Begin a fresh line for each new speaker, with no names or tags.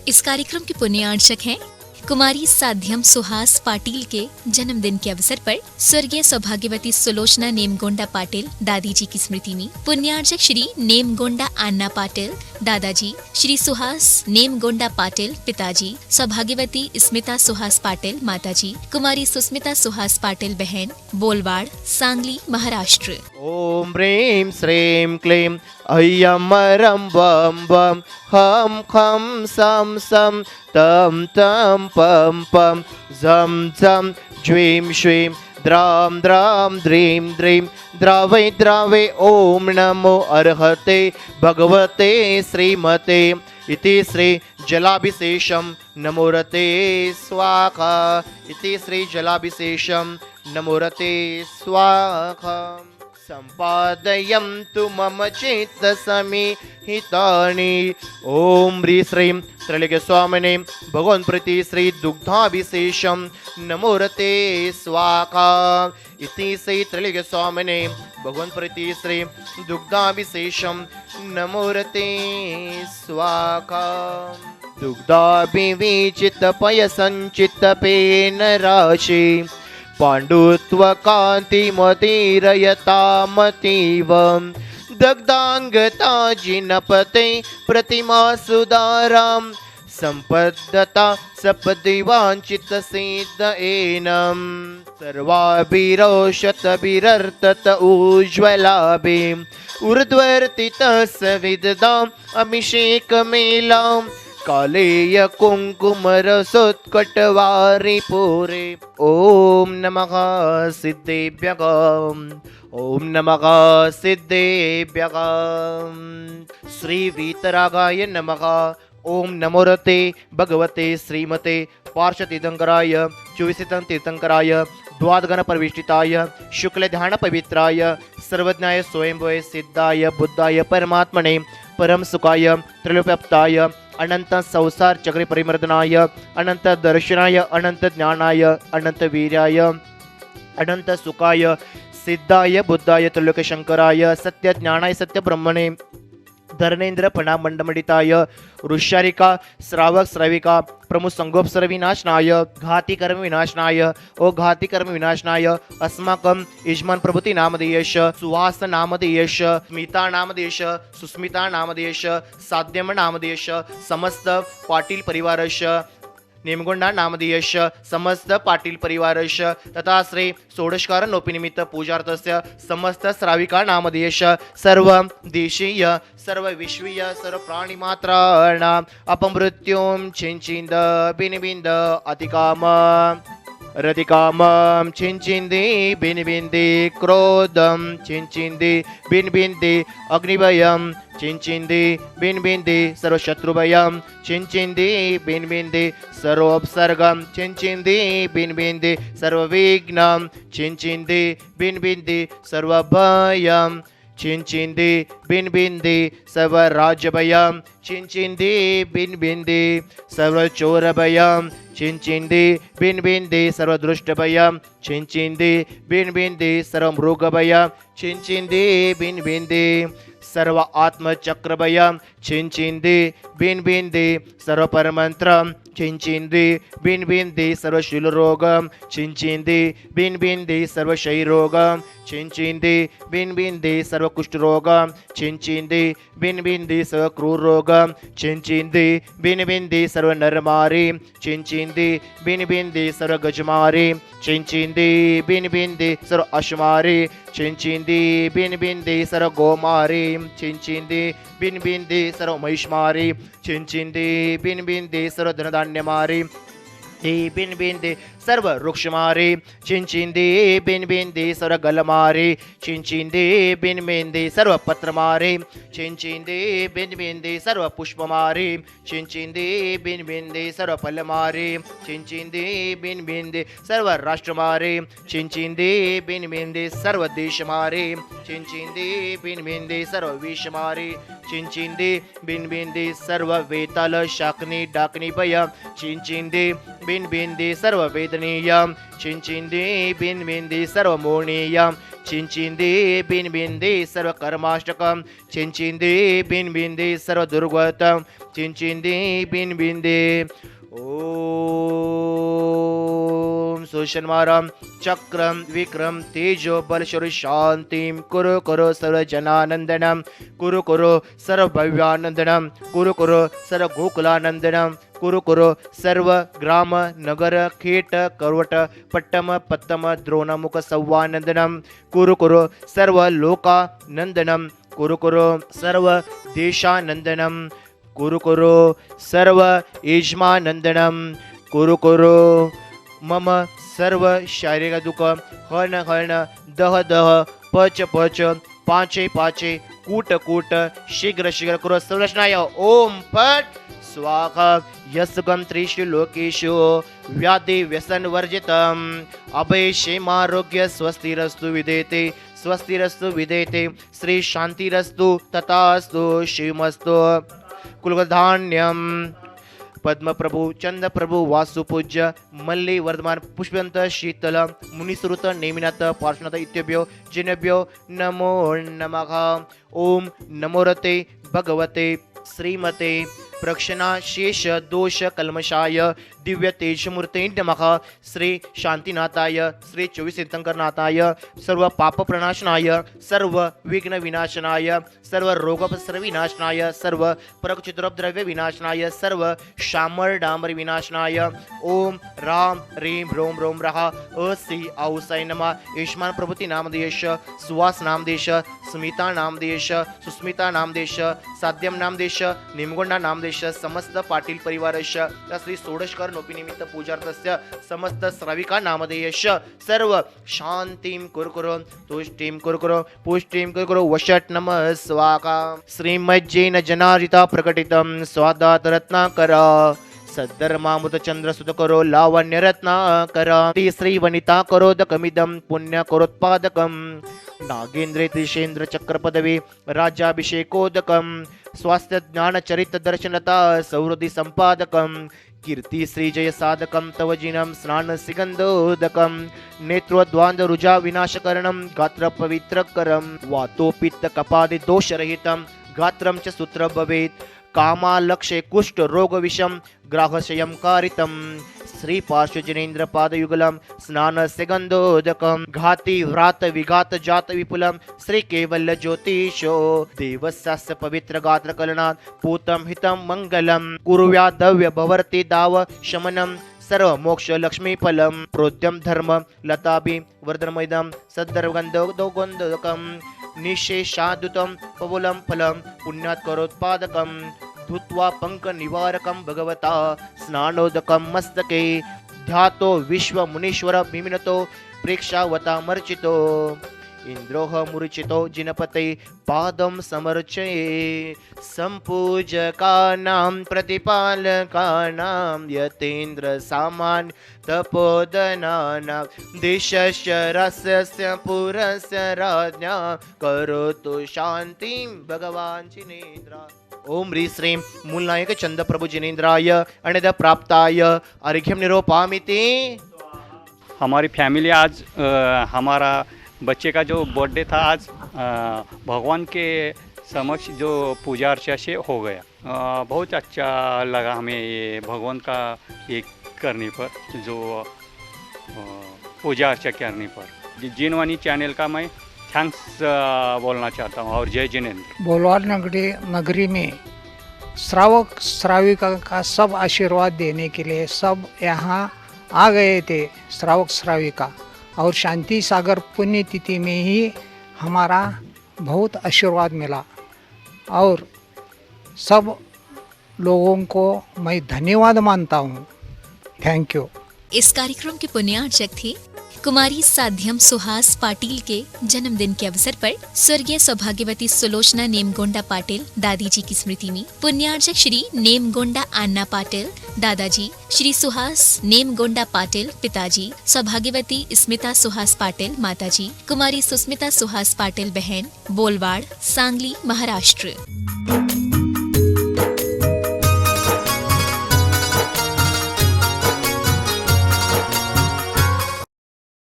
इस कार्यक्रम के पुण्यार्चक हैं कुमारी साध्यम सुहास पाटिल के जन्मदिन के अवसर पर स्वर्गीय सौभाग्यवती सुलोचना नेमगोंडा पाटिल दादी जी की स्मृति में पुण्यार्चक श्री नेमगोंडा अन्ना पाटिल दादाजी, श्री सुहास नेमगोंडा पाटिल पिताजी, सौभाग्यवती स्मिता सुहास पाटिल माताजी, कुमारी सुस्मिता सुहास पाटिल बहन, बोलवाड़, सांगली, महाराष्ट्र।
ओम ह्रीं श्रीं क्लीं अय्यमरं बम बम हम खम सम सम तम तम पम पम झम झम ज्वीं श्वीं द्राम द्राम द्रीं द्रीं द्रावै द्रावै ओम नमो अर्हते भगवते श्रीमते इति श्री जलाभिषेकं नमोरते स्वाहा इति श्री जलाभिषेकं नमोरते स्वाहा संपादयन्तु मम चित्तसमिहितानि ओम ह्रीं श्रीं त्रैलोक्य स्वामिने भगवान प्रति श्री दुग्धाभिषेकं नमोरते स्वाहा इति श्री त्रैलोक्य स्वामिने भगवान प्रति श्री दुग्धाभिषेकं नमोरते स्वाहा दुग्धाभिविचित पयसञ्चित्तपेन राशि पाण्डुत्व कान्तिमतिरयतामतीव दग्धांगता जिनपते प्रतिमा सुदारां संपद्दता सपदिवाञ्चित सिद्ध एनं सर्वाभिरोषतभिरर्तत उज्ज्वलाभिं ऊर्ध्वर्तितस्य विददाम् अभिषेकमेलां कालेय कुङ्कुमरसोत्कटवारिपूरे ओम नमः सिद्धेभ्यः ओम नमः सिद्धेभ्यः श्री वीतरागाय नमः ओम नमोरते भगवते श्रीमते पार्श्वतीर्थंकराय चुविसितं द्वादगण परिविष्टिताय शुक्ल ध्यान पवित्राय सर्वज्ञाय स्वयंभवे सिद्धाय बुद्धाय परमात्मने परम सुखाय त्रिलोक्यप्ताय अनंत संसार चक्र परिमर्दनाय अनंत दर्शनाय अनंत ज्ञानाय अनंत वीर्याय अनंत सुखाय सिद्धाय बुद्धाय त्रिलोक शंकराय सत्य ज्ञानाय सत्य ब्रह्मणे धर्मेंद्र फणामंडमंडिताय ऋषारिका श्रावक श्राविका प्रमुख संगोपसर विनाशनाय घाती कर्म विनाशनाय ओ घाती कर्म विनाशनाय अस्माकं यजमान प्रभुति नामधेयश सुहास नामधेयश स्मिता नामधेयश सुस्मिता नामधेयश साध्यम नामधेयश समस्त पाटील परिवारश नेमगोंडा नामधेयश समस्त पाटील परिवारश तथा श्री षोडशकार नोपिनिमित्त पूजार्थस्य समस्त श्राविका नामधेयश सर्व देशीय सर्व विश्वीय सर्व प्राणिमात्राणां अपमृत्युं छिंचिंद बिनबिंद अतिकाम रतिकामं छिंचिंदि बिनबिंदि क्रोधं छिंचिंदि बिनबिंदि अग्निभयं छिंचिंदि बिनबिंदि सर्वशत्रुभयं छिंचिंदि बिनबिंदि सर्वोपसर्गं छिंचिंदि बिनबिंदि सर्वविघ्नं छिंचिंदि बिनबिंदि सर्वभयं छिंचिंदि बिनबिंदि सर्वराज्यभयं छिंचिंदि बिनबिंदि सर्वचोरभयं छिंचिंदि बिनबिंदि सर्वदृष्टभयं छिंचिंदि बिनबिंदि सर्वमृगभयं छिंचिंदि बिनबिंदि सर्व आत्मचक्रभयं छिंचिंदि बिनबिंदि सर्वपरमंत्रं छिंचिंदि बिनबिंदि सर्वशीलरोगं छिंचिंदि बिनबिंदि सर्वक्षयरोगं छिंचिंदि बिनबिंदि सर्वकुष्ठरोगं छिंचिंदि बिनबिंदि सर्वक्रूररोगं छिंचिंदि बिनबिंदि सर्वनरमारी छिंचिंदि बिनबिंदि सर्वगजमारी छिंचिंदि बिनबिंदि सर्व अश्मारी छिंचिंदि बिनबिंदि सर्व गोमारी छिंचिंदि बिनबिंदि सर्व महिष्मारी छिंचिंदि बिनबिंदि सर्व धनधान्यमारी बिनबिंदि सर्व वृक्षमारी छिंचिंदि बिनबिंदि सर्व गलमारी छिंचिंदि बिनबिंदि सर्व पत्रमारी छिंचिंदि बिनबिंदि सर्व पुष्पमारी छिंचिंदि बिनबिंदि सर्व फलमारी छिंचिंदि बिनबिंदि सर्व राष्ट्रमारी छिंचिंदि बिनबिंदि सर्व देशमारी छिंचिंदि बिनबिंदि सर्व विषमारी छिंचिंदि बिनबिंदि सर्व वेताल शाकनी डाकनी भयं छिंचिंदि बिनबिंदि सर्व वेदनीयं छिंचिंदि बिनबिंदि सर्व मोहनीयं चिंचिंदी बिनबिंदी सर्व कर्माष्टकम चिंचिंदी बिनबिंदी सर्व दुर्गतम चिंचिंदी बिनबिंदी ओम सुषन्मारम चक्रम विक्रम तेजो बल शौर्य शांतिम कुरु सर्व जनानंदनम कुरु सर्व भव्यानंदनम कुरु सर्व गोकुलानंदनम कुरु सर्व ग्राम नगर खेट करवट पट्टम पत्तम द्रोणमुख सौवानंदनम कुरु सर्व लोकानंदनम कुरु सर्व देशानंदनम कुरु सर्व यजमानंदनम कुरु मम सर्व शारीरिक दुःख हन दह पच पाचे कूट शीघ्र कुरु संरचनाय ओम पट स्वाहा यस्गम त्रिषु लोकेषु व्याधि व्यसन वर्जितम अभय क्षेमारोग्य स्वस्तिरस्तु विदेते श्री शांतिरस्तु तथास्तु शिवमस्तु कुलधान्यम पद्म प्रभु चंद प्रभु वासु पूज्य मल्ली वर्धमान पुष्पवंत शीतल मुनिसुरुत नेमिनाथ पार्श्वनाथ इत्यभ्यो जिनेभ्यो नमो नमः ओम नमोरते भगवते श्रीमते प्रक्षणा शेष दोष कल्मषाय दिव्य तेजमूर्ते नमः श्री शांतिनाथाय श्री 24 तीर्थंकरनाथाय सर्व पाप प्रणाशनाय सर्व विघ्न विनाशनाय सर्व रोगोपसर्ग विनाशनाय सर्व प्रकृतिद्रव्य विनाशनाय सर्व शामर डामर विनाशनाय ओम राम रीम रोम रोम रहा असी औसाय नमः युष्मान प्रभुति नामदेश सुवास नामदेश स्मिता नामदेश सुस्मिता नामदेश साध्यम नामदेश निमगोंडा नामदेश समस्त पाटील परिवारस्य श्री षोडशकर नोपी निमित्त पूजार्थस्य समस्त श्राविका नामधेयश सर्व शांतिं कुरु तुष्टिं कुरु पुष्टिं कुरु वशट नमः स्वाहा श्रीमज्जैन जनारिता प्रकटितं स्वादात रत्नाकर सद्धर्मामुत चंद्र सुत करो लावण्य रत्नाकर श्री वनिता करोदकमिदं पुण्य करोत्पादकं नागेंद्रे त्रिशेंद्र चक्र पदवी राज्याभिषेकोदकं स्वास्थ्य ज्ञान चरित्र दर्शनता सौहृदि संपादकं कीर्ति श्री जय साधकं तव जिनं स्नान सिगंधोदकं नेत्रोद्वांद रुजा विनाशकरणं गात्र पवित्रकरं वातोपित्त कपादि दोषरहितं गात्रं च सूत्र भवेत् कामालक्षे कुष्ठ रोग विषम ग्राहशयं कारितं श्री पार्श्वजनेन्द्र पादयुगलं स्नान सिगंधोदकं घाति व्रात विघात जात विपुलं श्री केवल्य ज्योतिषो देवस्यास्य पवित्र गात्र कलनात् पूतं हितं मंगलं कुर्व्यादव्य भवर्ति दाव शमनं सर्व मोक्ष लक्ष्मी फलम प्रोद्यम धर्म लताभि वर्धनमयदम सद्धर्मगंधोगंधकम निशेषादुतम पवुलं फलं पुण्यात् करोत्पादकं धुत्वा पंक निवारकं भगवता स्नानोदकं मस्तके ध्यातो विश्व मुनीश्वर विमिनतो प्रेक्षावता मर्चितो इंद्रोह मुरुचितो जिनपते पादं समर्चये संपूजकानां प्रतिपालकानां यतेन्द्र सामान्य तपोदनानां देशस्य रसस्य पुरस्य राज्ञा करोतु शान्तिं भगवान् जिनेन्द्र ओम ह्री श्रीं मूलनायक चंद प्रभु जिनेन्द्राय अनिद प्राप्ताय अर्घ्यं निरोपामिति।
हमारी फैमिली आज हमारा बच्चे का जो बर्थडे था आज भगवान के समक्ष जो पूजा अर्चा से हो गया। बहुत अच्छा लगा हमें ये भगवान का ये करने पर जो पूजा अर्चा करने पर जिनवानी चैनल का मैं थैंक्स बोलना चाहता हूँ और जय जिनेन्द्र।
बोलवार नगरी में श्रावक श्राविका का सब आशीर्वाद देने के लिए सब यहाँ आ गए थे श्रावक श्राविका और शांति सागर पुण्यतिथि में ही हमारा बहुत आशीर्वाद मिला और सब लोगों को मैं धन्यवाद मानता हूँ। Thank you.
इस कार्यक्रम के पुण्यार्चक थे कुमारी साध्यम सुहास पाटिल के जन्मदिन के अवसर पर स्वर्गीय सौभाग्यवती सुलोचना नेमगोंडा पाटिल दादी जी की स्मृति में पुण्यार्चक श्री नेमगोंडा अन्ना पाटिल दादाजी, श्री सुहास नेमगोंडा पाटिल पिताजी, सौभाग्यवती स्मिता सुहास पाटिल माताजी, कुमारी सुस्मिता सुहास पाटिल बहन, बोलवाड़, सांगली, महाराष्ट्र।